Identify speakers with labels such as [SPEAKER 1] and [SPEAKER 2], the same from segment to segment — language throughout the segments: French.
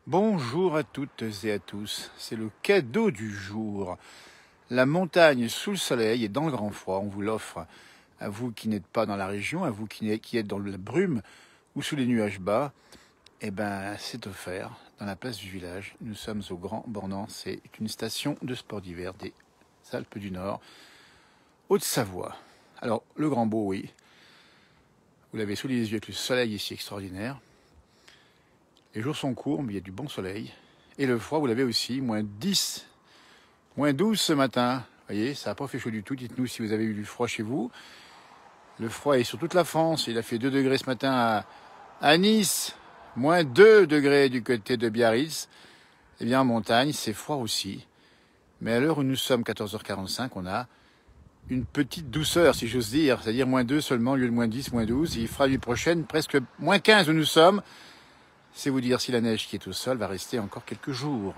[SPEAKER 1] Bonjour à toutes et à tous, c'est le cadeau du jour. La montagne sous le soleil et dans le grand froid, on vous l'offre. À vous qui n'êtes pas dans la région, à vous qui êtes dans la brume ou sous les nuages bas, c'est offert dans la place du village. Nous sommes au Grand Bornand, c'est une station de sport d'hiver des Alpes du Nord, Haute-Savoie. Alors, le Grand Beau, oui, vous l'avez sous les yeux avec le soleil ici extraordinaire. Les jours sont courts, mais il y a du bon soleil. Et le froid, vous l'avez aussi, moins 10, moins 12 ce matin. Vous voyez, ça n'a pas fait chaud du tout. Dites-nous si vous avez eu du froid chez vous. Le froid est sur toute la France. Il a fait 2 degrés ce matin à Nice, moins 2 degrés du côté de Biarritz. Eh bien, en montagne, c'est froid aussi. Mais à l'heure où nous sommes, 14h45, on a une petite douceur, si j'ose dire. C'est-à-dire moins 2 seulement, au lieu de moins 10, moins 12. Il fera la nuit prochaine presque moins 15 où nous sommes. C'est vous dire si la neige qui est au sol va rester encore quelques jours.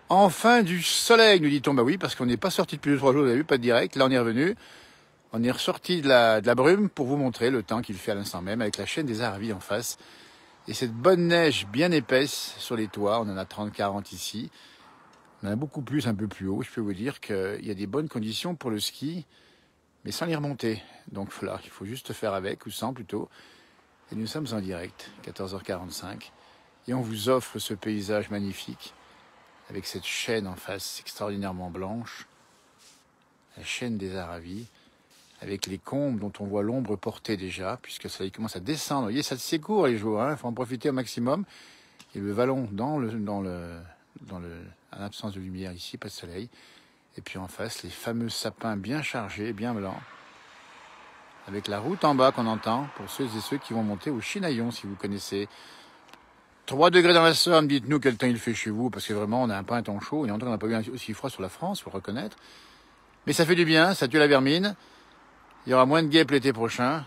[SPEAKER 1] Enfin du soleil, nous dit-on. Bah oui, parce qu'on n'est pas sorti depuis 2-3 jours, vous avez vu, pas de direct. Là, on est revenu. On est ressorti de la brume pour vous montrer le temps qu'il fait à l'instant même avec la chaîne des Aravis en face. Et cette bonne neige bien épaisse sur les toits, on en a 30-40 ici. On en a beaucoup plus, un peu plus haut. Je peux vous dire qu'il y a des bonnes conditions pour le ski, mais sans les remonter. Donc voilà, il faut juste faire avec, ou sans plutôt. Et nous sommes en direct, 14h45. Et on vous offre ce paysage magnifique, avec cette chaîne en face extraordinairement blanche, la chaîne des Aravis, avec les combes dont on voit l'ombre portée déjà, puisque ça commence à descendre. Vous voyez, ça c'est court les jours, il faut en profiter au maximum. Et le vallon en absence de lumière ici, pas de soleil. Et puis en face, les fameux sapins bien chargés, bien blancs, avec la route en bas qu'on entend, pour ceux et ceux qui vont monter au Chinaillon, si vous connaissez. 3 degrés dans la Somme, dites-nous quel temps il fait chez vous, parce que vraiment, on n'a pas un temps chaud, et en tout cas, on n'a pas eu aussi froid sur la France, il faut le reconnaître. Mais ça fait du bien, ça tue la vermine. Il y aura moins de guêpes l'été prochain.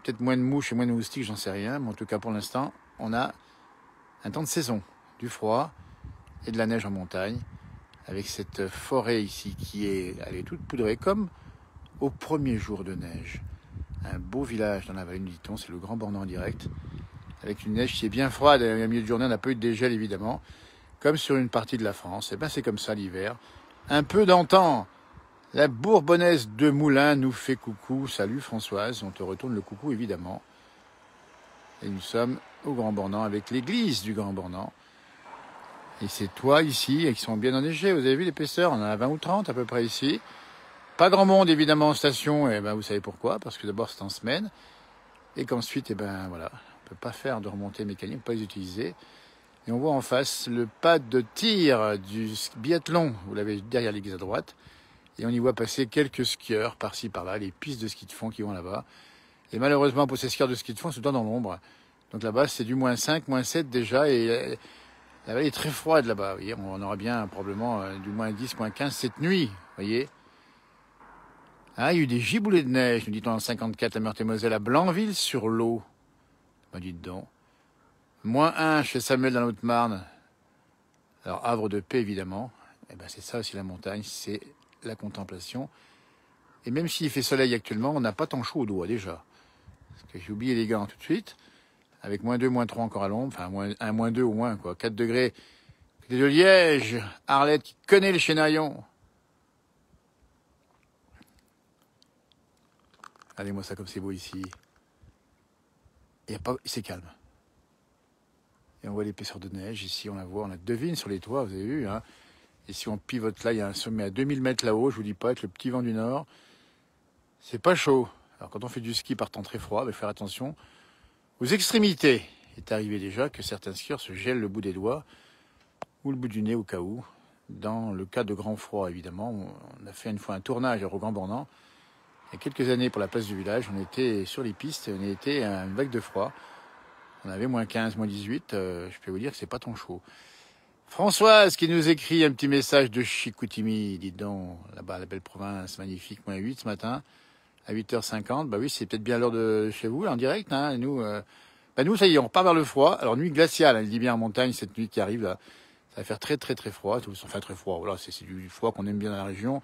[SPEAKER 1] Peut-être moins de mouches et moins de moustiques, j'en sais rien. Mais en tout cas, pour l'instant, on a un temps de saison, du froid et de la neige en montagne, avec cette forêt ici qui elle est toute poudrée, comme au premier jour de neige. Un beau village dans la vallée, nous dit-on, c'est le Grand Bornand en direct. Avec une neige qui est bien froide, à milieu de journée, on n'a pas eu de dégel évidemment, comme sur une partie de la France. Et c'est comme ça l'hiver. Un peu d'antan. La Bourbonnaise de Moulins nous fait coucou. Salut Françoise, on te retourne le coucou évidemment. Et nous sommes au Grand Bornand avec l'église du Grand Bornand. Et c'est toi ici, qui sont bien enneigés. Vous avez vu l'épaisseur, on en a 20 ou 30 à peu près ici. Pas grand monde évidemment en station, et vous savez pourquoi, parce que d'abord c'est en semaine. Et qu'ensuite, voilà. On ne peut pas faire de remontée mécanique, on ne peut pas les utiliser. Et on voit en face le pad de tir du biathlon. Vous l'avez derrière l'église à droite. Et on y voit passer quelques skieurs par-ci, par-là, les pistes de ski de fond qui vont là-bas. Et malheureusement, pour ces skieurs de ski de fond, c'est tout le temps dans l'ombre. Donc là-bas, c'est du moins 5, moins 7 déjà. Et la vallée est très froide là-bas. Vous voyez, on aura bien probablement du moins 10, moins 15 cette nuit. Vous voyez. Ah, il y a eu des giboulées de neige, nous dit-on en 54, la Meurthe-et-Moselle, à Blanville-sur-Lot. Dites donc. Moins 1 chez Samuel dans la Haute-Marne. Alors, havre de paix, évidemment. C'est ça aussi la montagne, c'est la contemplation. Et même s'il fait soleil actuellement, on n'a pas tant chaud au doigt, déjà. Parce que j'ai oublié les gants tout de suite. Avec moins 2, moins 3 encore à l'ombre. Enfin, moins 1, moins 2 au moins, quoi. 4 degrés. Côté de Liège. Arlette qui connaît le Chinaillon. Regardez-moi ça comme c'est beau ici. C'est calme. Et on voit l'épaisseur de neige. Ici, on la voit, on la devine sur les toits, vous avez vu. Et si on pivote là, il y a un sommet à 2000 mètres là-haut, je vous dis pas, avec le petit vent du nord. C'est pas chaud. Alors quand on fait du ski par temps très froid, il faut faire attention aux extrémités. Il est arrivé déjà que certains skieurs se gèlent le bout des doigts ou le bout du nez au cas où. Dans le cas de grand froid, évidemment, on a fait une fois un tournage au Grand Bornand. Il y a quelques années, pour la place du village, on était sur les pistes, on était à une vague de froid. On avait moins 15, moins 18, je peux vous dire que c'est pas tant chaud. Françoise qui nous écrit un petit message de Chicoutimi, dites donc, là-bas, la belle province, magnifique, moins 8 ce matin, à 8h50. Oui, c'est peut-être bien l'heure de chez vous, là, en direct. Nous, ça y est, on repart vers le froid. Alors, nuit glaciale, elle dit bien en montagne, cette nuit qui arrive, là. Ça va faire très, très, très froid. Enfin, très froid, voilà, c'est du froid qu'on aime bien dans la région.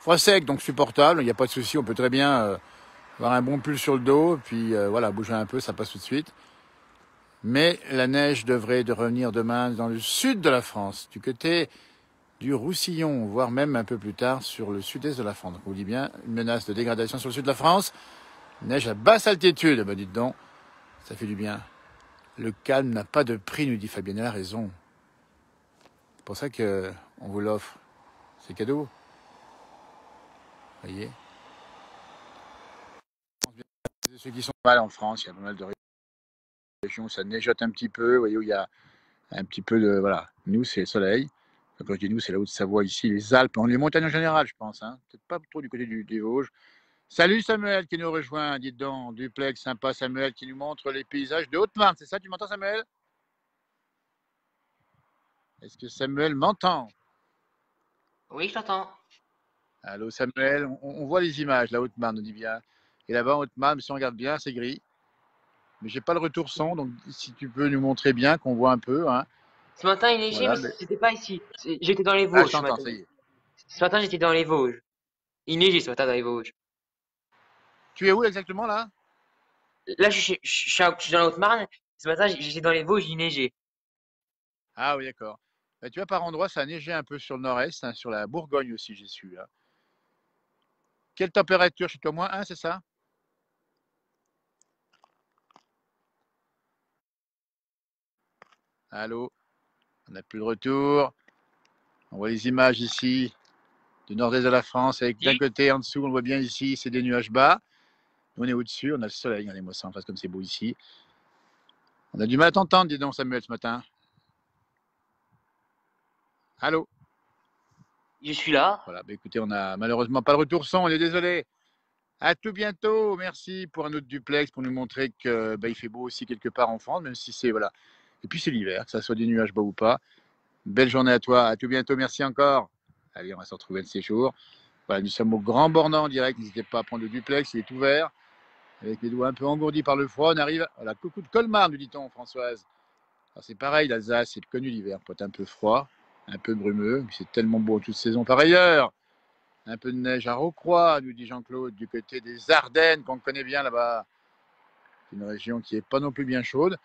[SPEAKER 1] Froid sec, donc supportable, il n'y a pas de souci, on peut très bien avoir un bon pull sur le dos, puis voilà, bouger un peu, ça passe tout de suite. Mais la neige devrait revenir demain dans le sud de la France, du côté du Roussillon, voire même un peu plus tard sur le sud-est de la France. Donc on vous dit bien, une menace de dégradation sur le sud de la France. Neige à basse altitude, bah dites donc, ça fait du bien. Le calme n'a pas de prix, nous dit Fabienne, elle a raison. C'est pour ça qu'on vous l'offre. C'est cadeau. Voyez. Ceux qui sont mal en France, il y a pas mal de régions où ça neigeote un petit peu, vous voyez, où il y a un petit peu de... Voilà, nous c'est le soleil. Quand je dis nous, c'est la Haute-Savoie ici, les Alpes, les montagnes en général, je pense. Hein. Peut-être pas trop du côté des Vosges. Salut Samuel qui nous rejoint, dites donc, duplex sympa Samuel qui nous montre les paysages de Haute-Marne, c'est ça, tu m'entends Samuel? Est-ce que Samuel m'entend?
[SPEAKER 2] Oui, je t'entends.
[SPEAKER 1] Allô Samuel, on voit les images, la Haute-Marne, on dit bien. Et là-bas, en Haute-Marne, si on regarde bien, c'est gris. Mais j'ai pas le retour son, donc si tu peux nous montrer bien, qu'on voit un peu. Hein.
[SPEAKER 2] Ce matin, il neigeait,
[SPEAKER 1] Voilà.
[SPEAKER 2] mais
[SPEAKER 1] Mais...
[SPEAKER 2] c'était pas ici. J'étais dans les
[SPEAKER 1] Ah, je
[SPEAKER 2] Vosges ce
[SPEAKER 1] t'entends,
[SPEAKER 2] matin.
[SPEAKER 1] ça y est.
[SPEAKER 2] Ce matin, j'étais dans les Vosges. Il neigeait ce matin dans les Vosges.
[SPEAKER 1] Tu es où exactement là?
[SPEAKER 2] Là, je suis dans la Haute-Marne. Ce matin, j'étais dans les Vosges, il neigeait.
[SPEAKER 1] Ah oui, d'accord. Bah, tu vois, par endroits, ça a neigé un peu sur le nord-est, hein, sur la Bourgogne aussi, j'ai su. Là. Quelle température chez toi? -1, c'est ça? Allô? On n'a plus de retour. On voit les images ici du nord-est de la France, avec d'un
[SPEAKER 2] Si.
[SPEAKER 1] côté, en dessous, on le voit bien ici, c'est des nuages bas. Nous, on est au-dessus, on a le soleil. Regardez-moi ça en face, comme c'est beau ici. On a du mal à t'entendre, dis donc, Samuel, ce matin. Allô?
[SPEAKER 2] Je suis là.
[SPEAKER 1] Voilà, bah, écoutez, on n'a malheureusement pas de retour son, on est désolé. À tout bientôt, merci pour un autre duplex, pour nous montrer que bah, il fait beau aussi quelque part en France, même si c'est voilà. Et puis c'est l'hiver, que ça soit des nuages bas ou pas. Belle journée à toi, à tout bientôt, merci encore. Allez, on va se retrouver le séjour. Voilà, nous sommes au Grand Bornand en direct, n'hésitez pas à prendre le duplex, il est ouvert. Avec les doigts un peu engourdis par le froid, on arrive à la coucou de Colmar, nous dit-on, Françoise. Alors c'est pareil, l'Alsace, c'est connu l'hiver, peut être un peu froid, un peu brumeux, mais c'est tellement beau toute saison par ailleurs. Un peu de neige à Rocroi, nous dit Jean-Claude, du côté des Ardennes, qu'on connaît bien là-bas. C'est une région qui n'est pas non plus bien chaude,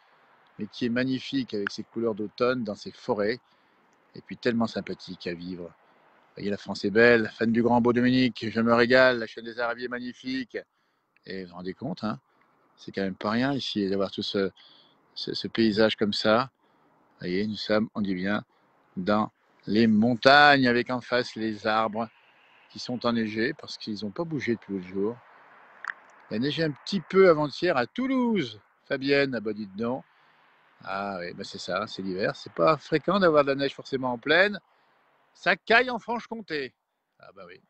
[SPEAKER 1] mais qui est magnifique avec ses couleurs d'automne dans ses forêts, et puis tellement sympathique à vivre. Vous voyez, la France est belle, fan du Grand Beau Dominique, je me régale, la chaîne des Arabies est magnifique. Et vous vous rendez compte, hein, c'est quand même pas rien ici d'avoir tout ce paysage comme ça. Vous voyez, nous sommes, on dit bien, dans les montagnes avec en face les arbres qui sont enneigés parce qu'ils n'ont pas bougé depuis l'autre jour. Il a neigé un petit peu avant-hier à Toulouse, Fabienne, ah bah dites donc. Ah oui, bah c'est ça, c'est l'hiver. C'est pas fréquent d'avoir de la neige forcément en pleine. Ça caille en Franche-Comté. Ah bah oui.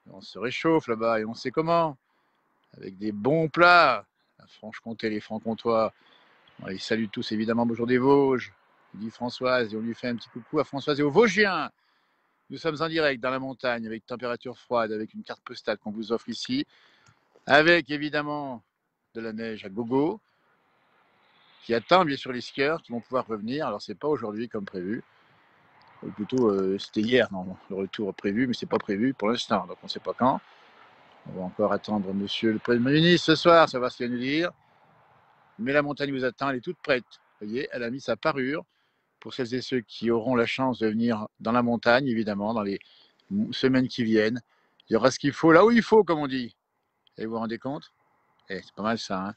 [SPEAKER 1] On se réchauffe là-bas et on sait comment. Avec des bons plats. La Franche-Comté, les Francs-Comtois. On les salue tous évidemment, bonjour des Vosges. Dit Françoise et on lui fait un petit coucou à Françoise et aux Vosgiens. Nous sommes en direct dans la montagne avec température froide, avec une carte postale qu'on vous offre ici. Avec évidemment de la neige à gogo, qui attend bien sûr les skieurs qui vont pouvoir revenir. Alors c'est pas aujourd'hui comme prévu, ou plutôt c'était hier, non, le retour prévu, mais c'est pas prévu pour l'instant, donc on ne sait pas quand. On va encore attendre monsieur le Premier ministre ce soir, savoir ce qu'il va nous dire. Mais la montagne vous attend, elle est toute prête. Vous voyez, elle a mis sa parure pour celles et ceux qui auront la chance de venir dans la montagne, évidemment, dans les semaines qui viennent. Il y aura ce qu'il faut là où il faut, comme on dit. Et vous vous rendez compte? C'est pas mal ça, hein.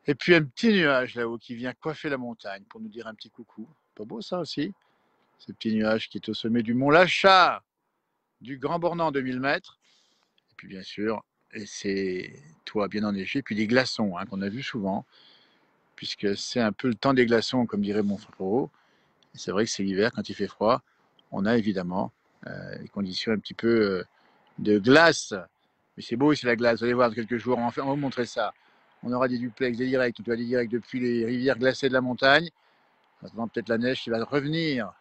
[SPEAKER 1] Et puis un petit nuage là-haut qui vient coiffer la montagne pour nous dire un petit coucou. Pas beau ça aussi? Ce petit nuage qui est au sommet du mont Lachat, du Grand Bornand, 2000 mètres. Et puis bien sûr, et c'est toit bien enneigé, puis des glaçons hein, qu'on a vu souvent, puisque c'est un peu le temps des glaçons, comme dirait mon frérot. Et c'est vrai que c'est l'hiver, quand il fait froid, on a évidemment les conditions un petit peu de glace. Mais c'est beau aussi la glace, vous allez voir dans quelques jours, on va vous montrer ça. On aura des duplex, des directs, on aura des directs depuis les rivières glacées de la montagne. Maintenant, peut-être la neige qui va revenir. Vous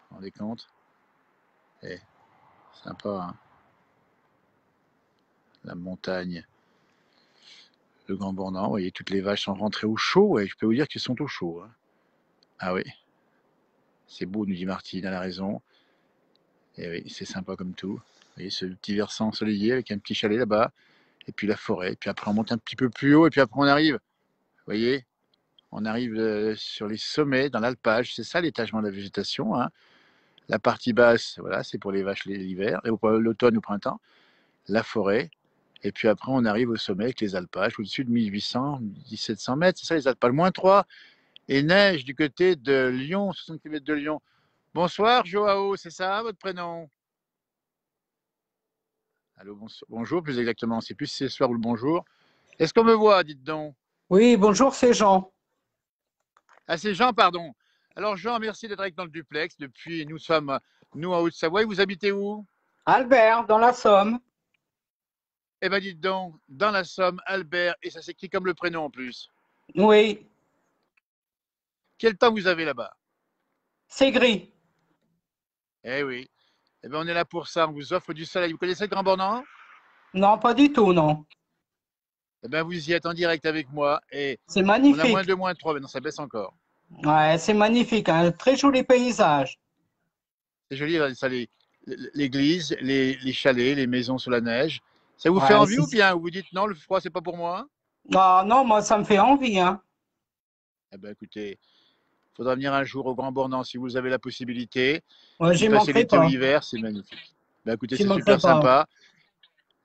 [SPEAKER 1] vous rendez compte? Sympa, hein, la montagne, le Grand Bornand. Vous voyez, toutes les vaches sont rentrées au chaud. Et je peux vous dire qu'elles sont au chaud. Hein. Ah oui, c'est beau, nous dit Martine, elle a raison. Et oui, c'est sympa comme tout. Vous voyez, ce petit versant ensoleillé avec un petit chalet là-bas. Et puis la forêt. Et puis après, on monte un petit peu plus haut. Et puis après, on arrive voyez, on arrive sur les sommets, dans l'alpage. C'est ça l'étagement de la végétation, hein. La partie basse, voilà, c'est pour les vaches l'hiver, et l'automne ou printemps. La forêt. Et puis après, on arrive au sommet avec les alpages, au-dessus de 1800, 1700 mètres. C'est ça les alpages. -3. Et neige du côté de Lyon, 60 km de Lyon. Bonsoir, Joao, c'est ça votre prénom? Allô, bonjour, plus exactement. C'est plus c'est soir ou le bonjour. Est-ce qu'on me voit, dites donc?
[SPEAKER 3] Oui, bonjour, c'est Jean.
[SPEAKER 1] Ah, c'est Jean, pardon. Alors, Jean, merci d'être avec dans le duplex. Depuis, nous sommes, nous, en Haute-Savoie. Vous habitez où?
[SPEAKER 3] Albert, dans la Somme.
[SPEAKER 1] Eh bien, dites donc, dans la Somme, Albert, et ça s'écrit comme le prénom en plus.
[SPEAKER 3] Oui,
[SPEAKER 1] Quel temps vous avez là-bas?
[SPEAKER 3] c'est gris.
[SPEAKER 1] Eh oui. Eh bien, on est là pour ça. On vous offre du soleil. Vous connaissez le Grand Bornand?
[SPEAKER 3] Non, pas du tout, non.
[SPEAKER 1] Eh bien, vous y êtes en direct avec moi. Et
[SPEAKER 3] C'est
[SPEAKER 1] on a
[SPEAKER 3] magnifique.
[SPEAKER 1] -2, -3. Maintenant, ça baisse encore.
[SPEAKER 3] Ouais, c'est magnifique, un très joli paysage.
[SPEAKER 1] C'est joli, ça, l'église, les chalets, les maisons sous la neige. Ça vous fait
[SPEAKER 3] Ouais,
[SPEAKER 1] envie ou bien vous dites non, le froid, c'est pas pour moi?
[SPEAKER 3] Ah, non, moi, ça me fait envie, hein.
[SPEAKER 1] Eh bien, écoutez, il faudra venir un jour au Grand Bornand si vous avez la possibilité.
[SPEAKER 3] Moi,
[SPEAKER 1] D'y
[SPEAKER 3] j'y
[SPEAKER 1] passer
[SPEAKER 3] manquerai
[SPEAKER 1] l'été ou
[SPEAKER 3] pas.
[SPEAKER 1] l'hiver, c'est magnifique. Ben, écoutez,
[SPEAKER 3] J'y
[SPEAKER 1] c'est
[SPEAKER 3] manquerai
[SPEAKER 1] super
[SPEAKER 3] pas.
[SPEAKER 1] sympa.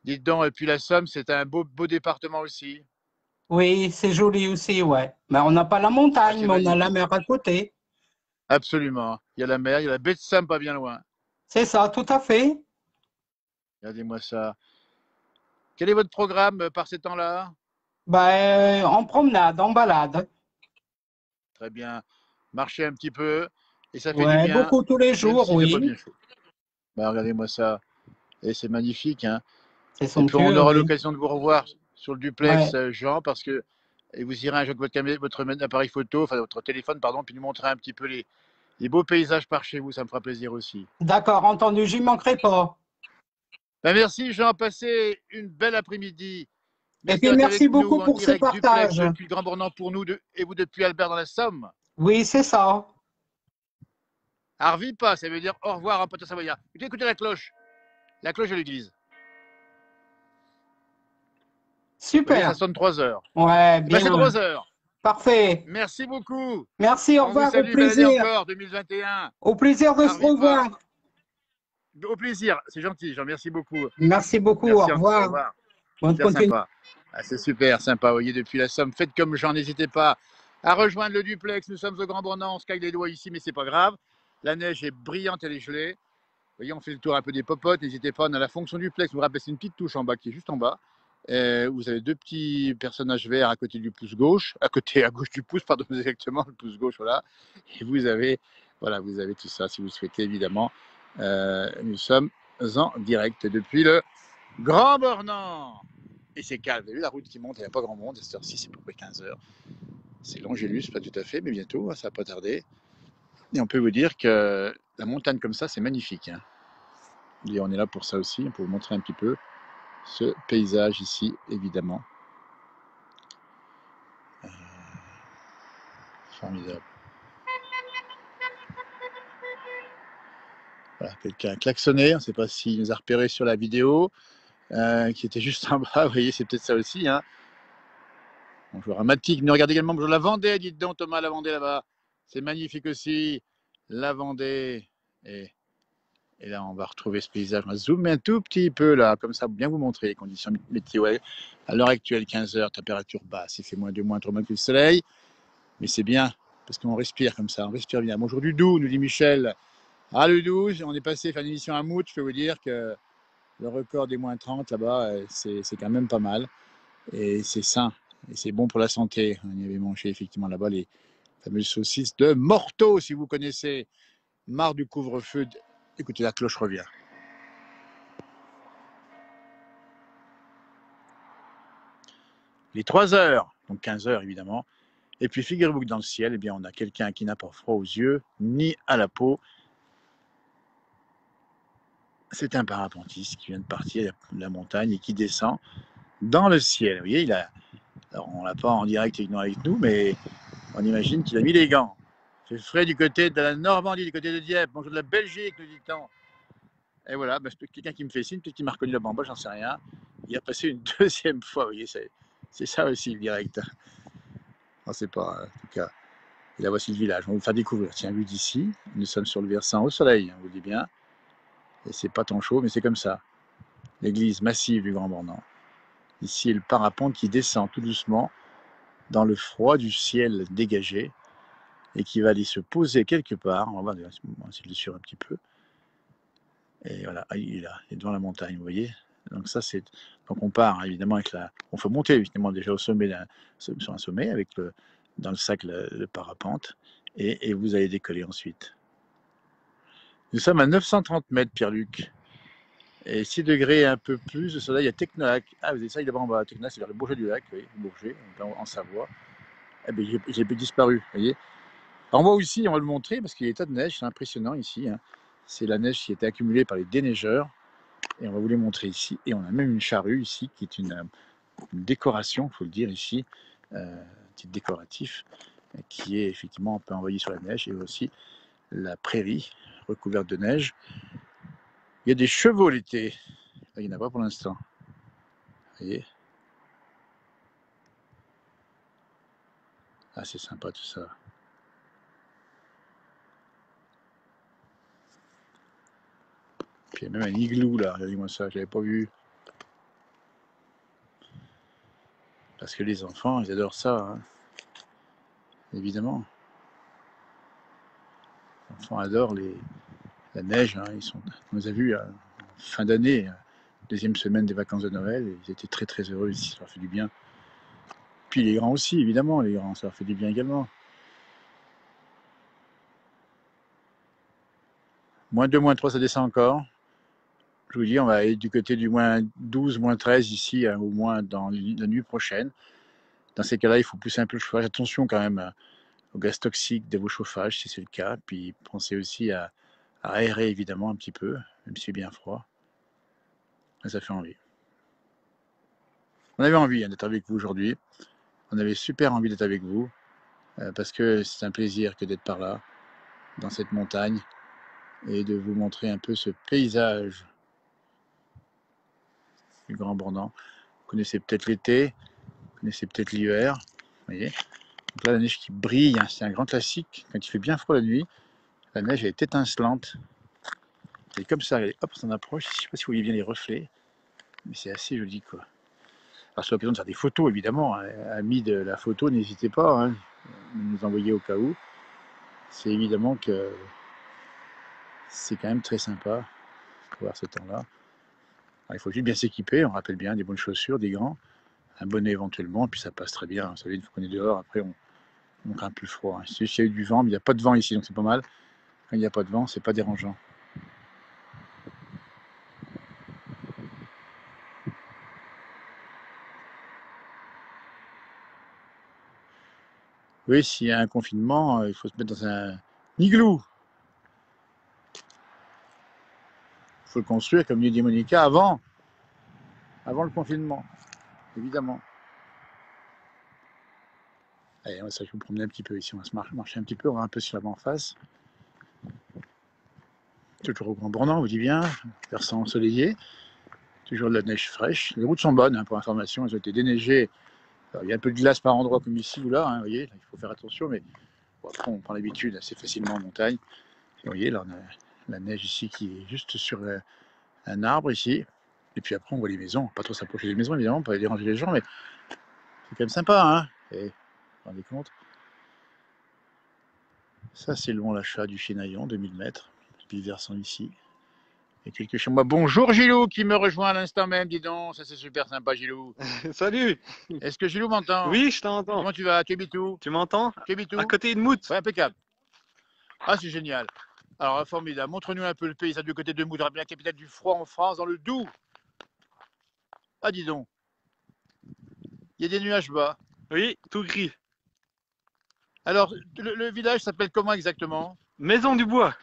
[SPEAKER 1] Dites donc, et puis la Somme, c'est un beau département aussi.
[SPEAKER 3] Oui, c'est joli aussi, ouais. Mais on n'a pas la
[SPEAKER 1] Ah,
[SPEAKER 3] montagne,
[SPEAKER 1] c'est
[SPEAKER 3] mais on a la
[SPEAKER 1] magnifique.
[SPEAKER 3] mer à côté.
[SPEAKER 1] Absolument. Il y a la mer, il y a la baie de Somme pas bien loin.
[SPEAKER 3] C'est ça, tout à fait.
[SPEAKER 1] Regardez-moi ça. Quel est votre programme par ces temps-là?
[SPEAKER 3] Ben, en promenade, en balade.
[SPEAKER 1] Très bien. Marchez un petit peu et ça fait du
[SPEAKER 3] Ouais,
[SPEAKER 1] bien,
[SPEAKER 3] beaucoup tous les
[SPEAKER 1] même
[SPEAKER 3] jours,
[SPEAKER 1] s'il fait pas
[SPEAKER 3] oui.
[SPEAKER 1] bien chaud. Bah, regardez-moi ça. Et c'est magnifique, hein.
[SPEAKER 3] C'est
[SPEAKER 1] Et puis on
[SPEAKER 3] somptueux,
[SPEAKER 1] aura
[SPEAKER 3] oui.
[SPEAKER 1] l'occasion de vous revoir sur le duplex,
[SPEAKER 3] Ouais.
[SPEAKER 1] Jean, parce que et vous irez un jour avec votre appareil photo, enfin votre téléphone, pardon, puis nous montrer un petit peu les beaux paysages par chez vous, ça me fera plaisir aussi.
[SPEAKER 3] D'accord, entendu, j'y manquerai pas.
[SPEAKER 1] Ben merci Jean, passez une belle après-midi.
[SPEAKER 3] Et
[SPEAKER 1] Merci
[SPEAKER 3] puis,
[SPEAKER 1] d'être avec
[SPEAKER 3] merci beaucoup
[SPEAKER 1] nous en
[SPEAKER 3] pour ce
[SPEAKER 1] direct duplex
[SPEAKER 3] partage.
[SPEAKER 1] depuis le Grand Bornand pour nous et vous depuis Albert dans la Somme.
[SPEAKER 3] Oui, c'est ça.
[SPEAKER 1] Arvipa, ça veut dire au revoir en pote savoyard. Écoutez la cloche de l'église. Vous voyez, ça
[SPEAKER 3] Super.
[SPEAKER 1] sonne 3 heures.
[SPEAKER 3] Ouais,
[SPEAKER 1] Eh ben c'est
[SPEAKER 3] bien.
[SPEAKER 1] 3 heures.
[SPEAKER 3] Parfait.
[SPEAKER 1] Merci beaucoup.
[SPEAKER 3] Merci, au
[SPEAKER 1] On vous
[SPEAKER 3] revoir, au
[SPEAKER 1] salue, belle année
[SPEAKER 3] plaisir.
[SPEAKER 1] encore, 2021.
[SPEAKER 3] Au plaisir de se
[SPEAKER 1] Arvipa.
[SPEAKER 3] revoir.
[SPEAKER 1] Au plaisir, c'est gentil, Jean, merci beaucoup.
[SPEAKER 3] Merci beaucoup, au
[SPEAKER 1] Merci encore, au
[SPEAKER 3] revoir.
[SPEAKER 1] revoir.
[SPEAKER 3] Bonne
[SPEAKER 1] Super
[SPEAKER 3] continuation.
[SPEAKER 1] sympa. Ah, c'est super sympa, vous voyez, depuis la Somme. Faites comme Jean, n'hésitez pas à rejoindre le duplex. Nous sommes au Grand Bornand, on se caille les doigts ici, mais c'est pas grave. La neige est brillante, elle est gelée. Vous voyez, on fait le tour un peu des popotes. N'hésitez pas, on a la fonction duplex. Vous vous rappelez, c'est une petite touche en bas qui est juste en bas. Vous avez deux petits personnages verts à côté du pouce gauche, à gauche du pouce, pardon, exactement, le pouce gauche, voilà. Et voilà, vous avez tout ça si vous le souhaitez, évidemment. Nous sommes en direct depuis le Grand Bornand. Et c'est calme. Vous avez vu la route qui monte, il n'y a pas grand monde. À cette heure-ci, c'est à peu près 15 heures. C'est l'Angélus, pas tout à fait, mais bientôt, ça va pas tarder. Et on peut vous dire que la montagne comme ça, c'est magnifique, hein. Et on est là pour ça aussi. On peut vous montrer un petit peu ce paysage ici, évidemment. Formidable. Voilà, quelqu'un a klaxonné. On ne sait pas s'il nous a repéré sur la vidéo, qui était juste en bas. Vous voyez, c'est peut-être ça aussi, hein. Bonjour, Matic. Nous regardez également. Bonjour, la Vendée. Dites donc, Thomas, la Vendée là-bas. C'est magnifique aussi. La Vendée. Et là, on va retrouver ce paysage. On va zoomer un tout petit peu là, comme ça, pour bien vous montrer les conditions météo. À l'heure actuelle, 15 heures, température basse. Il fait -2, -3, moins que le soleil. Mais c'est bien, parce qu'on respire comme ça, on respire bien. Bonjour du Doubs, nous dit Michel. Ah, le Doubs, on est passé faire une émission à Mout. Je peux vous dire que le record des -30 là-bas, c'est quand même pas mal. Et c'est sain. Et c'est bon pour la santé. On y avait mangé effectivement là-bas les fameuses saucisses de Morteau, si vous connaissez. Marre du couvre-feu. Écoutez, la cloche revient. Les 3 heures, donc 15 heures évidemment. Et puis figurez-vous que dans le ciel, eh bien, on a quelqu'un qui n'a pas froid aux yeux ni à la peau. C'est un parapentiste qui vient de partir de la montagne et qui descend dans le ciel. Vous voyez, alors on l'a pas en direct avec nous, mais on imagine qu'il a mis les gants. C'est frais du côté de la Normandie, du côté de Dieppe. Bonjour de la Belgique, nous dit-on. Et voilà, bah, c'est quelqu'un qui me fait signe, peut-être qu'il m'a reconnu le bamba, j'en sais rien. Il a passé une deuxième fois, vous voyez, c'est ça aussi le direct. On ne sait pas, en tout cas. Et là, voici le village. On va vous faire découvrir. Tiens, vu d'ici, nous sommes sur le versant au soleil, on vous dit bien. Et c'est pas tant chaud, mais c'est comme ça. L'église massive du Grand Bornand. Ici, le parapente qui descend tout doucement dans le froid du ciel dégagé et qui va aller se poser quelque part. On va essayer de le suivre un petit peu. Et voilà, il est là, il est devant la montagne, vous voyez. Donc ça, c'est. Donc on part évidemment avec la. On faut monter évidemment déjà au sommet sur un sommet avec dans le sac le parapente et vous allez décoller ensuite. Nous sommes à 930 mètres, Pierre-Luc. Et 6 degrés et un peu plus de soleil à Technolac. Ah, vous avez ça, il est là-bas en bas. Technolac, c'est vers le Bourget du Lac, oui, Bourget, en Savoie. Eh bien, j'ai disparu, vous voyez. En bas aussi, on va le montrer parce qu'il y a des tas de neige, c'est impressionnant ici. Hein. C'est la neige qui a été accumulée par les déneigeurs. Et on va vous les montrer ici. Et on a même une charrue ici qui est une décoration, il faut le dire ici, petit décoratif, qui est effectivement, on peut envoyer sur la neige. Et aussi la prairie recouverte de neige. Il y a des chevaux l'été. Il n'y en a pas pour l'instant. Vous voyez? Ah, c'est sympa tout ça. Puis il y a même un igloo là, regardez-moi ça, je l'avais pas vu. Parce que les enfants, ils adorent ça, hein. Évidemment. Les enfants adorent la neige, hein. On les a vus fin d'année, deuxième semaine des vacances de Noël, et ils étaient très très heureux ici, ça leur fait du bien. Puis les grands aussi, évidemment, les grands, ça leur fait du bien également. -2, -3, ça descend encore. Je vous dis, on va aller du côté du -12, -13 ici, au moins dans la nuit prochaine. Dans ces cas-là, il faut pousser un peu le chauffage. Attention quand même aux gaz toxiques de vos chauffages, si c'est le cas. Puis pensez aussi à aérer évidemment un petit peu, même si c'est bien froid. Et ça fait envie. On avait envie d'être avec vous aujourd'hui. On avait super envie d'être avec vous parce que c'est un plaisir que d'être par là, dans cette montagne, et de vous montrer un peu ce paysage du Grand Bornand. Vous connaissez peut-être l'été, vous connaissez peut-être l'hiver. Vous voyez. Donc là, la neige qui brille, hein, c'est un grand classique. Quand il fait bien froid la nuit, la neige est étincelante. C'est comme ça, regardez, hop, on approche. Je ne sais pas si vous voyez bien les reflets, mais c'est assez joli, quoi. Alors, c'est l'occasion de faire des photos, évidemment. Hein. Amis de la photo, n'hésitez pas à nous envoyer au cas où. C'est évidemment que c'est quand même très sympa de voir ce temps-là. Il faut juste bien s'équiper, on rappelle bien, des bonnes chaussures, des gants, un bonnet éventuellement, puis ça passe très bien. Vous savez, une fois qu'on est dehors, après on craint plus froid. S'il y a eu du vent, mais il n'y a pas de vent ici, donc c'est pas mal. Quand il n'y a pas de vent, c'est pas dérangeant. Oui, s'il y a un confinement, il faut se mettre dans un igloo. Il faut le construire, comme dit Monica, avant le confinement, évidemment. Allez, ça, je vais vous promener un petit peu ici. On va se marcher un petit peu, on va un peu sur la main en face. Toujours au Grand Bornand, on vous dit bien, versant ensoleillé. Toujours de la neige fraîche. Les routes sont bonnes, hein, pour information, elles ont été déneigées. Alors, il y a un peu de glace par endroit comme ici ou là, hein, vous voyez, là, il faut faire attention, mais bon, après on prend l'habitude assez facilement en montagne. Et vous voyez, là on a la neige ici qui est juste sur un arbre ici. Et puis après on voit les maisons, pas trop s'approcher des maisons évidemment, pas déranger les gens, mais c'est quand même sympa, hein. Et vous vous rendez compte? Ça c'est le mont Lachat du Chinaillon, 2000 mètres, puis versant ici. Et quelques chez moi. Bonjour Gilou qui me rejoint à l'instant même, dis donc, ça c'est super sympa Gilou.
[SPEAKER 4] Salut!
[SPEAKER 1] Est-ce que Gilou m'entend?
[SPEAKER 4] Oui, je t'entends.
[SPEAKER 1] Comment tu vas? Tu habites où?
[SPEAKER 4] Tu m'entends?
[SPEAKER 1] Tu habites
[SPEAKER 4] À
[SPEAKER 1] où?
[SPEAKER 4] côté de Mout.
[SPEAKER 1] Ouais, impeccable. Ah, c'est génial. Alors, formidable. Montre-nous un peu le paysage du côté de Mout, la capitale du froid en France, dans le Doubs. Ah, dis donc. Il y a des nuages bas.
[SPEAKER 4] Oui, tout gris.
[SPEAKER 1] Alors, le village s'appelle comment exactement?
[SPEAKER 4] Maison du bois.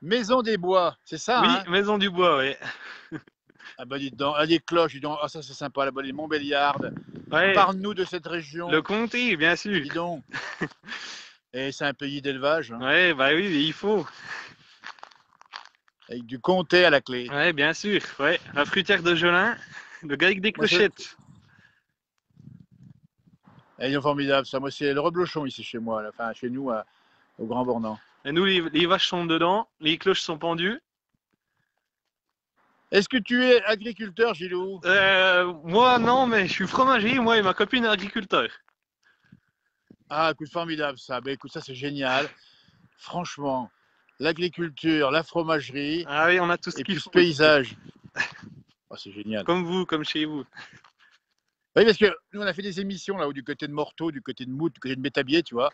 [SPEAKER 1] Maison des Bois, c'est ça,
[SPEAKER 4] Oui,
[SPEAKER 1] hein?
[SPEAKER 4] maison du bois, oui.
[SPEAKER 1] Ah bah dis donc, ah, des cloches, dis donc. Ah, ça c'est sympa, là-bas, les Montbéliardes.
[SPEAKER 4] Ouais.
[SPEAKER 1] Parle-nous de cette région.
[SPEAKER 4] Le comté, bien sûr.
[SPEAKER 1] Dis donc. Et c'est un pays d'élevage, hein,
[SPEAKER 4] Ouais, bah oui, il faut.
[SPEAKER 1] avec du comté à la clé.
[SPEAKER 4] Ouais, bien sûr. Ouais, la fruitière de Jolin, le gars avec des
[SPEAKER 1] Moi,
[SPEAKER 4] clochettes.
[SPEAKER 1] ils sont formidables, ça. Moi, c'est le reblochon ici chez moi, là. Enfin, chez nous, au Grand Bornand.
[SPEAKER 4] Et nous, les vaches sont dedans, les cloches sont pendues.
[SPEAKER 1] Est-ce que tu es agriculteur, Gilou?
[SPEAKER 4] Moi, non, mais je suis fromager, moi et ma copine est agriculteur.
[SPEAKER 1] Ah, écoute, formidable ça. Ben, écoute, ça, c'est génial. Franchement, l'agriculture, la fromagerie,
[SPEAKER 4] Ah oui, on a tout ce
[SPEAKER 1] et
[SPEAKER 4] qu'il
[SPEAKER 1] puis ce
[SPEAKER 4] faut.
[SPEAKER 1] paysage. Oh, c'est génial.
[SPEAKER 4] Comme vous, comme chez vous.
[SPEAKER 1] Oui, parce que nous, on a fait des émissions là-haut, du côté de Morteau, du côté de Mout, du côté de Métabier, tu vois.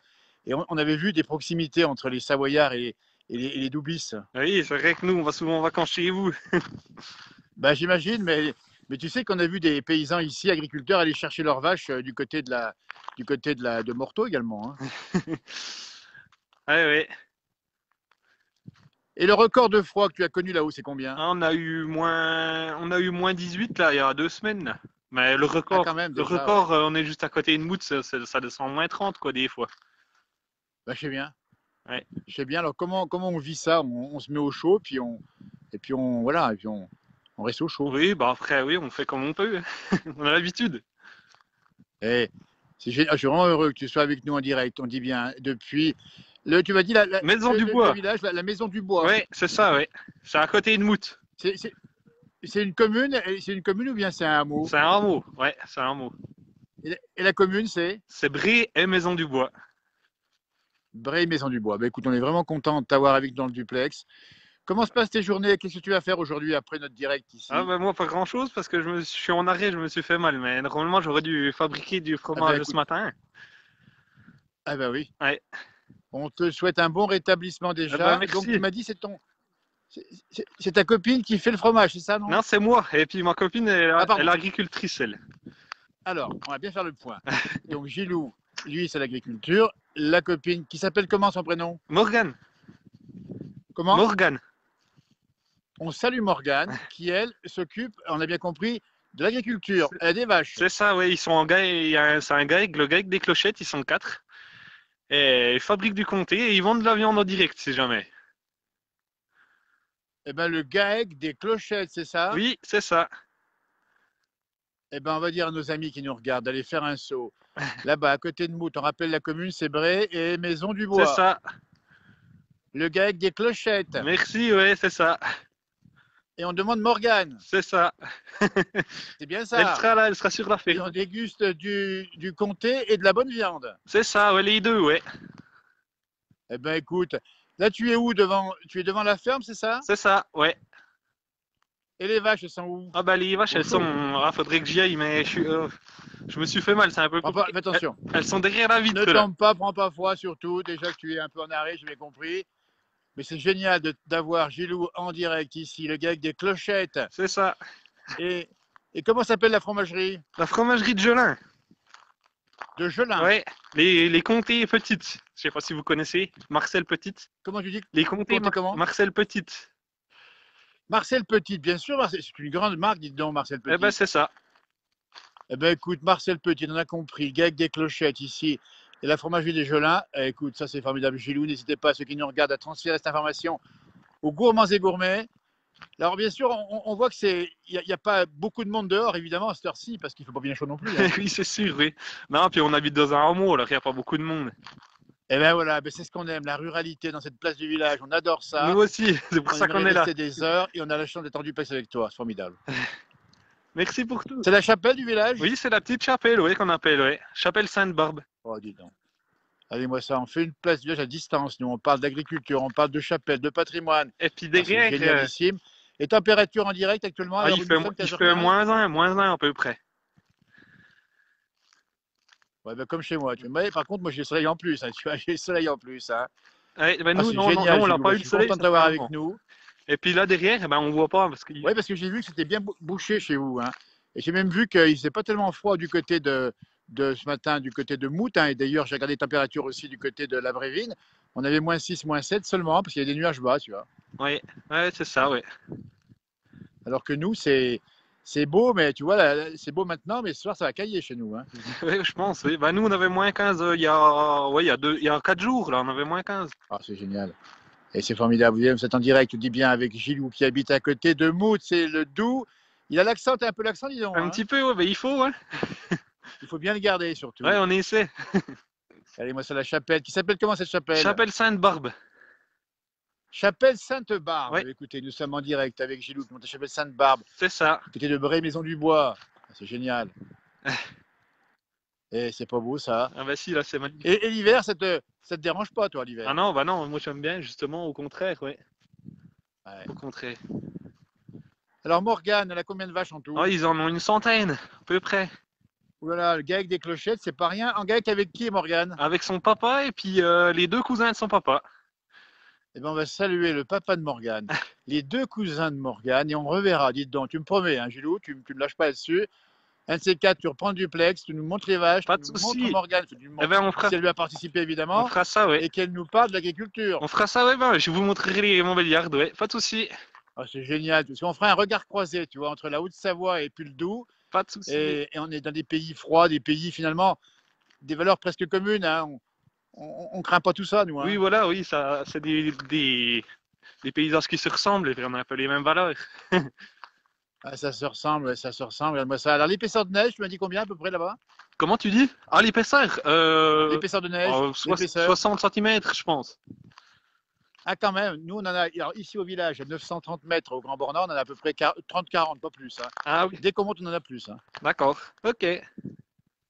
[SPEAKER 1] Et on avait vu des proximités entre les Savoyards et les Doublis.
[SPEAKER 4] Oui, c'est vrai que nous, on va souvent en vacances chez vous.
[SPEAKER 1] Ben, j'imagine, mais tu sais qu'on a vu des paysans ici, agriculteurs, aller chercher leurs vaches du côté de Morteau également. Hein.
[SPEAKER 4] Ouais, ouais.
[SPEAKER 1] Et le record de froid que tu as connu là-haut, c'est combien?
[SPEAKER 4] Ah, on a eu moins 18 là, il y a 2 semaines. Là. Mais le
[SPEAKER 1] Ah,
[SPEAKER 4] record,
[SPEAKER 1] quand même,
[SPEAKER 4] le
[SPEAKER 1] déjà,
[SPEAKER 4] record,
[SPEAKER 1] ouais.
[SPEAKER 4] on est juste à côté de Mout, ça descend moins 30 quoi, des fois.
[SPEAKER 1] Ben, je sais bien.
[SPEAKER 4] Ouais.
[SPEAKER 1] Je sais bien. Alors, comment on vit ça? On se met au chaud, voilà, et puis on reste au chaud.
[SPEAKER 4] Oui, bah après, oui, on fait comme on peut. On a l'habitude.
[SPEAKER 1] Et c'est génial. Je suis vraiment heureux que tu sois avec nous en direct. On dit bien depuis tu m'as dit
[SPEAKER 4] Maison du
[SPEAKER 1] le
[SPEAKER 4] Bois.
[SPEAKER 1] village, la Maison du Bois.
[SPEAKER 4] Ouais, c'est ça, ouais. C'est à côté de Mout.
[SPEAKER 1] C'est une commune. C'est une commune ou bien c'est un hameau?
[SPEAKER 4] C'est un hameau. Ouais, c'est un hameau.
[SPEAKER 1] Et la commune, c'est
[SPEAKER 4] C'est Bré et Maison du Bois.
[SPEAKER 1] Bray Maison du Bois. Ben, écoute, on est vraiment content de t'avoir avec nous dans le duplex. Comment se passent tes journées? Qu'est-ce que tu vas faire aujourd'hui après notre direct
[SPEAKER 4] Ah
[SPEAKER 1] ici?
[SPEAKER 4] bah moi pas grand chose parce que je suis en arrêt, je me suis fait mal. Mais normalement j'aurais dû fabriquer du
[SPEAKER 1] Ah ben,
[SPEAKER 4] fromage ce
[SPEAKER 1] écoute,
[SPEAKER 4] matin.
[SPEAKER 1] ah ben oui.
[SPEAKER 4] Ouais.
[SPEAKER 1] On te souhaite un bon rétablissement
[SPEAKER 4] Ah bah
[SPEAKER 1] déjà. Donc tu
[SPEAKER 4] merci.
[SPEAKER 1] m'as dit c'est ta copine qui fait le fromage, c'est ça, non?
[SPEAKER 4] Non, c'est moi. Et puis ma copine,
[SPEAKER 1] Ah
[SPEAKER 4] elle est
[SPEAKER 1] pardon.
[SPEAKER 4] agricultrice, elle.
[SPEAKER 1] Alors, on va bien faire le point. Donc Gilou, lui, c'est l'agriculture. La copine, qui s'appelle comment son prénom?
[SPEAKER 4] Morgane.
[SPEAKER 1] Comment?
[SPEAKER 4] Morgane.
[SPEAKER 1] On salue Morgane, qui elle s'occupe, on a bien compris, de l'agriculture. Elle a des vaches.
[SPEAKER 4] C'est ça, ouais. Ils sont en gars, c'est un gars, le gars avec des clochettes, ils sont 4. Et ils fabriquent du comté et ils vendent de la viande en direct, si jamais.
[SPEAKER 1] Eh ben le GAEC des clochettes, c'est ça?
[SPEAKER 4] Oui, c'est ça.
[SPEAKER 1] Eh ben on va dire à nos amis qui nous regardent d'aller faire un saut. Là-bas, à côté de Mout, on rappelle la commune, c'est Bray et Maison du
[SPEAKER 4] C'est
[SPEAKER 1] Bois.
[SPEAKER 4] ça.
[SPEAKER 1] Le GAEC des clochettes.
[SPEAKER 4] Merci, ouais, c'est ça.
[SPEAKER 1] Et on demande Morgane.
[SPEAKER 4] C'est ça.
[SPEAKER 1] C'est bien
[SPEAKER 4] Elle
[SPEAKER 1] ça.
[SPEAKER 4] sera là, elle sera sur la
[SPEAKER 1] Et
[SPEAKER 4] ferme.
[SPEAKER 1] on déguste du comté et de la bonne viande.
[SPEAKER 4] C'est ça, ouais, les deux, ouais.
[SPEAKER 1] Eh ben écoute, là tu es où tu es devant la ferme, c'est ça?
[SPEAKER 4] C'est ça, ouais.
[SPEAKER 1] Et les vaches, elles sont où?
[SPEAKER 4] Ah bah les vaches,
[SPEAKER 1] Au
[SPEAKER 4] elles sont.
[SPEAKER 1] chaud.
[SPEAKER 4] Ah, faudrait que j'y aille, mais je me suis fait mal, c'est un peu compliqué.
[SPEAKER 1] Fais attention.
[SPEAKER 4] Elles sont derrière la vitre,
[SPEAKER 1] Ne
[SPEAKER 4] là.
[SPEAKER 1] tombe pas, prends pas froid surtout. Déjà que tu es un peu en arrêt, je l'ai compris. Mais c'est génial d'avoir Gilou en direct ici, le gars avec des clochettes.
[SPEAKER 4] C'est ça.
[SPEAKER 1] Et, et comment s'appelle la fromagerie?
[SPEAKER 4] La fromagerie de Gelin.
[SPEAKER 1] De Gelin.
[SPEAKER 4] Ouais. Les comtés petites. Je sais pas si vous connaissez. Marcel Petite.
[SPEAKER 1] Comment tu dis?
[SPEAKER 4] Les comtés
[SPEAKER 1] Comment?
[SPEAKER 4] Marcel Petite.
[SPEAKER 1] Marcel Petit, bien sûr. C'est une grande marque, dites donc, Marcel
[SPEAKER 4] Eh ben
[SPEAKER 1] Petit.
[SPEAKER 4] c'est ça.
[SPEAKER 1] Eh ben écoute, Marcel Petit, on a compris. Le gars avec des clochettes ici. Et la fromagerie des Gelins. Écoute, ça c'est formidable. Gilou, n'hésitez pas, ceux qui nous regardent, à transférer cette information aux gourmands et gourmets. Alors bien sûr, on voit que il y a pas beaucoup de monde dehors, évidemment, à cette heure-ci, parce qu'il ne faut pas bien chaud non plus. Hein.
[SPEAKER 4] Oui, c'est sûr, oui. Non, puis on habite dans un hameau, alors il n'y a pas beaucoup de monde.
[SPEAKER 1] Et ben voilà, ben c'est ce qu'on aime, la ruralité dans cette place du village. On adore ça.
[SPEAKER 4] Nous aussi, c'est pour ça qu'on
[SPEAKER 1] aimerait
[SPEAKER 4] est là.
[SPEAKER 1] rester des heures et on a la chance d'être en duplex avec toi. C'est formidable.
[SPEAKER 4] Merci pour tout.
[SPEAKER 1] C'est la chapelle du village?
[SPEAKER 4] Oui, c'est la petite chapelle, oui, qu'on appelle, oui. Chapelle Sainte-Barbe.
[SPEAKER 1] Oh, dis donc. Allez-moi ça, on fait une place du village à distance. Nous, on parle d'agriculture, on parle de chapelle, de patrimoine.
[SPEAKER 4] Et puis
[SPEAKER 1] Ah, c'est
[SPEAKER 4] derrière,
[SPEAKER 1] génialissime. Et température en direct actuellement,
[SPEAKER 4] ah,
[SPEAKER 1] alors
[SPEAKER 4] il fait -1 à peu près.
[SPEAKER 1] Ouais, ben, comme chez moi. Mais par contre, moi j'ai le soleil en plus. Hein, tu vois, j'ai le soleil en plus. Hein.
[SPEAKER 4] Ouais, ben
[SPEAKER 1] Ah,
[SPEAKER 4] nous,
[SPEAKER 1] c'est
[SPEAKER 4] non,
[SPEAKER 1] génial,
[SPEAKER 4] on n'a
[SPEAKER 1] Gilou.
[SPEAKER 4] pas eu
[SPEAKER 1] Je
[SPEAKER 4] le
[SPEAKER 1] suis
[SPEAKER 4] soleil,
[SPEAKER 1] content de
[SPEAKER 4] ça fait
[SPEAKER 1] t'avoir
[SPEAKER 4] un
[SPEAKER 1] avec
[SPEAKER 4] moment.
[SPEAKER 1] nous.
[SPEAKER 4] Et puis là derrière, eh ben, on voit pas parce que.
[SPEAKER 1] Oui, parce que j'ai vu que c'était bien bouché chez vous. Hein. Et j'ai même vu qu'il faisait pas tellement froid du côté de ce matin, du côté de Mout. Hein. Et d'ailleurs, j'ai regardé les températures aussi du côté de la Brévine. On avait -6, -7 seulement, parce qu'il y a des nuages bas, tu vois.
[SPEAKER 4] Ouais, ouais, c'est ça, ouais.
[SPEAKER 1] Alors que nous, c'est beau, mais tu vois, c'est beau maintenant, mais ce soir, ça va cailler chez nous. Hein.
[SPEAKER 4] Ouais, je pense, oui. Ben, nous, on avait -15 il y a 4 jours, là, on avait -15.
[SPEAKER 1] Ah, c'est génial. Et c'est formidable. Vous êtes en direct, tu dis bien, avec Gilou qui habite à côté de Mout, c'est le Doubs. Il a l'accent, t'as un peu l'accent, dis donc.
[SPEAKER 4] Un
[SPEAKER 1] Hein.
[SPEAKER 4] petit peu, ouais, ben, il faut, hein.
[SPEAKER 1] Il faut bien le garder surtout.
[SPEAKER 4] Ouais, on essaie.
[SPEAKER 1] Allez, moi, c'est la chapelle. Qui s'appelle comment cette chapelle?
[SPEAKER 4] Chapelle Sainte-Barbe.
[SPEAKER 1] Chapelle Sainte-Barbe.
[SPEAKER 4] Ouais.
[SPEAKER 1] Écoutez, nous sommes en direct avec Gilou qui monte à Chapelle Sainte-Barbe,
[SPEAKER 4] C'est ça.
[SPEAKER 1] côté de Bray, Maison du Bois. C'est génial. Et c'est pas beau ça.
[SPEAKER 4] Ah bah si, là, c'est magnifique.
[SPEAKER 1] Et l'hiver, ça te dérange pas, toi, l'hiver?
[SPEAKER 4] Ah non, bah non, moi j'aime bien, justement, au contraire, ouais.
[SPEAKER 1] Ouais.
[SPEAKER 4] Au contraire.
[SPEAKER 1] Alors, Morgane, elle a combien de vaches en tout?
[SPEAKER 4] Oh, ils en ont une centaine, à peu près.
[SPEAKER 1] Ouh là là, le gars avec des clochettes, c'est pas rien. En gars avec qui, Morgane?
[SPEAKER 4] Avec son papa et puis les deux cousins de son papa.
[SPEAKER 1] Eh bien, on va saluer le papa de Morgane, les deux cousins de Morgane, et on reverra. Dites donc, tu me promets, hein, Gilou, tu me lâches pas là-dessus. Un de ces quatre, tu reprends le duplex, tu nous montres les vaches,
[SPEAKER 4] Pas
[SPEAKER 1] tu
[SPEAKER 4] de
[SPEAKER 1] nous
[SPEAKER 4] souci.
[SPEAKER 1] montres Morgane, tu nous
[SPEAKER 4] Eh
[SPEAKER 1] montres
[SPEAKER 4] ben, on fera,
[SPEAKER 1] si elle lui a participé, évidemment,
[SPEAKER 4] on fera ça, ouais.
[SPEAKER 1] et qu'elle nous parle de l'agriculture.
[SPEAKER 4] On fera ça, ouais, ben, je vous montrerai les Montbéliardes, ouais. Pas de souci.
[SPEAKER 1] Ah, c'est génial, parce qu'on fera un regard croisé, tu vois, entre la Haute-Savoie et puis le Doubs,
[SPEAKER 4] Pas de souci.
[SPEAKER 1] et on est dans des pays froids, des pays finalement, des valeurs presque communes, hein. On craint pas tout ça, nous. Hein.
[SPEAKER 4] Oui, voilà, oui, ça, c'est des paysages qui se ressemblent et on a un peu les mêmes valeurs.
[SPEAKER 1] Ah, ça se ressemble, ouais, ça se ressemble. Regarde-moi ça. Alors, l'épaisseur de neige, tu m'as dit combien à peu près là-bas?
[SPEAKER 4] Comment tu dis? Ah, l'épaisseur
[SPEAKER 1] L'épaisseur de neige, l'épaisseur.
[SPEAKER 4] 60 cm, je pense.
[SPEAKER 1] Ah, quand même, nous, on en a, alors, ici au village, à 930 mètres au Grand Bornand, on en a à peu près 30-40, pas plus. Hein.
[SPEAKER 4] Ah oui,
[SPEAKER 1] Dès qu'on monte, on en a plus. Hein.
[SPEAKER 4] d'accord. Ok.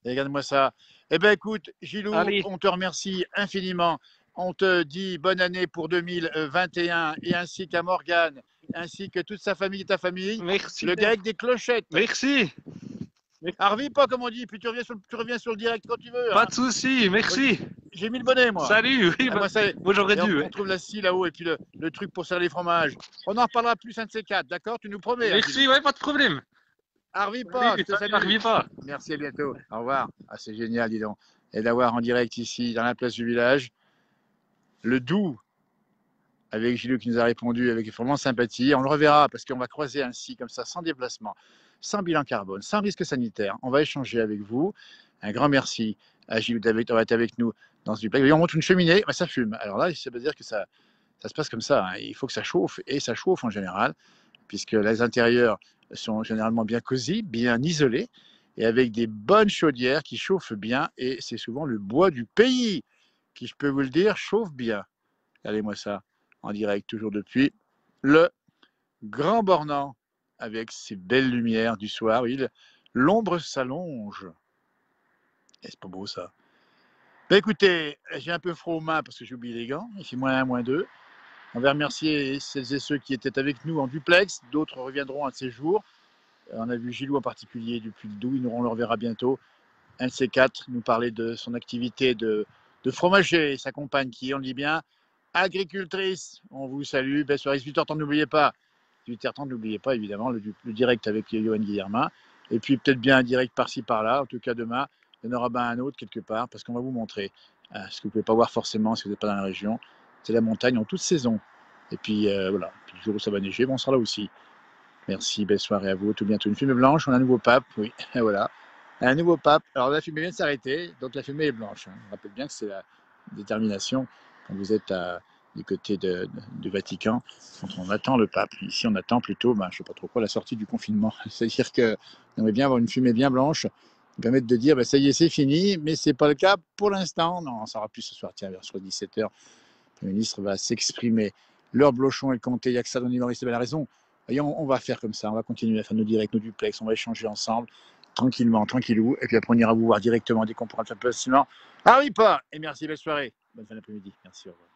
[SPEAKER 1] Et regarde-moi ça. Eh bien, écoute, Gilou,
[SPEAKER 4] Allez.
[SPEAKER 1] on te remercie infiniment. On te dit bonne année pour 2021 et ainsi qu'à Morgane, ainsi que toute sa famille et ta famille.
[SPEAKER 4] Merci.
[SPEAKER 1] Le gars avec des clochettes.
[SPEAKER 4] Merci.
[SPEAKER 1] Harvey pas, comme on dit, puis tu reviens sur le direct quand tu veux.
[SPEAKER 4] Pas
[SPEAKER 1] Hein.
[SPEAKER 4] de souci, merci.
[SPEAKER 1] J'ai mis le bonnet, moi.
[SPEAKER 4] Salut, oui,
[SPEAKER 1] Ah,
[SPEAKER 4] bah,
[SPEAKER 1] moi,
[SPEAKER 4] j'aurais
[SPEAKER 1] et
[SPEAKER 4] dû.
[SPEAKER 1] on
[SPEAKER 4] Ouais.
[SPEAKER 1] trouve la scie là-haut et puis le truc pour serrer les fromages. On en reparlera plus un de ces quatre, d'accord? Tu nous promets.
[SPEAKER 4] Merci, ouais, pas de problème.
[SPEAKER 1] Harvey pas, je te salue.
[SPEAKER 4] N'arrive pas.
[SPEAKER 1] Merci, à bientôt. Au revoir. Ah, c'est génial, dis donc. Et d'avoir en direct ici, dans la place du village, le Doubs, avec Gilou qui nous a répondu avec vraiment sympathie. On le reverra parce qu'on va croiser ainsi, comme ça, sans déplacement, sans bilan carbone, sans risque sanitaire. On va échanger avec vous. Un grand merci à Gilou d'avoir été avec nous dans ce duplex. On montre une cheminée, bah, ça fume. Alors là, ça veut dire que ça se passe comme ça. Hein. Il faut que ça chauffe, et ça chauffe en général, puisque les intérieurs sont généralement bien cosy, bien isolés, et avec des bonnes chaudières qui chauffent bien. Et c'est souvent le bois du pays qui, je peux vous le dire, chauffe bien. Regardez-moi ça, en direct, toujours depuis le Grand Bornand, avec ses belles lumières du soir. Oui, l'ombre s'allonge. Et c'est pas beau ça. Ben écoutez, j'ai un peu froid aux mains parce que j'ai oublié les gants. Il fait -1, -2. On va remercier celles et ceux qui étaient avec nous en duplex. D'autres reviendront un de ces jours. On a vu Gilou en particulier depuis le Doubs. On le reverra bientôt. Un de ces quatre nous parlait de son activité de fromager et sa compagne qui, on le dit bien, agricultrice. On vous salue. Belle soirée. 18h30, n'oubliez pas. 18h30, n'oubliez pas, évidemment, le direct avec Johan Guillermin. Et puis peut-être bien un direct par-ci, par-là. En tout cas, demain, il y en aura bien un autre quelque part parce qu'on va vous montrer ce que vous ne pouvez pas voir forcément si vous n'êtes pas dans la région. C'est la montagne en toute saison. Et puis voilà, puis le jour où ça va neiger, on sera là aussi. Merci, belle soirée à vous. Tout bientôt une fumée blanche, on a un nouveau pape, oui, et voilà. Un nouveau pape. Alors la fumée vient de s'arrêter, donc la fumée est blanche. Hein. On rappelle bien que c'est la détermination quand vous êtes du côté du Vatican, quand on attend le pape. Ici, on attend plutôt, je ne sais pas trop quoi, la sortie du confinement. C'est-à-dire qu'on aimerait bien avoir une fumée bien blanche qui permette de dire, ça y est, c'est fini, mais ce n'est pas le cas pour l'instant. Non, ça aura plus ce soir, tiens, vers 17h. Le ministre va s'exprimer. L'heure Blochon est comptée, il n'y a que ça, Maurice a raison. Voyez, on va faire comme ça, on va continuer à faire nos directs, nos duplex, on va échanger ensemble, tranquillement, tranquillou, et puis après on ira vous voir directement dès qu'on pourra le faire plus facilement. Ah oui, pas. Et merci, belle soirée. Bonne fin d'après-midi. Merci, au revoir.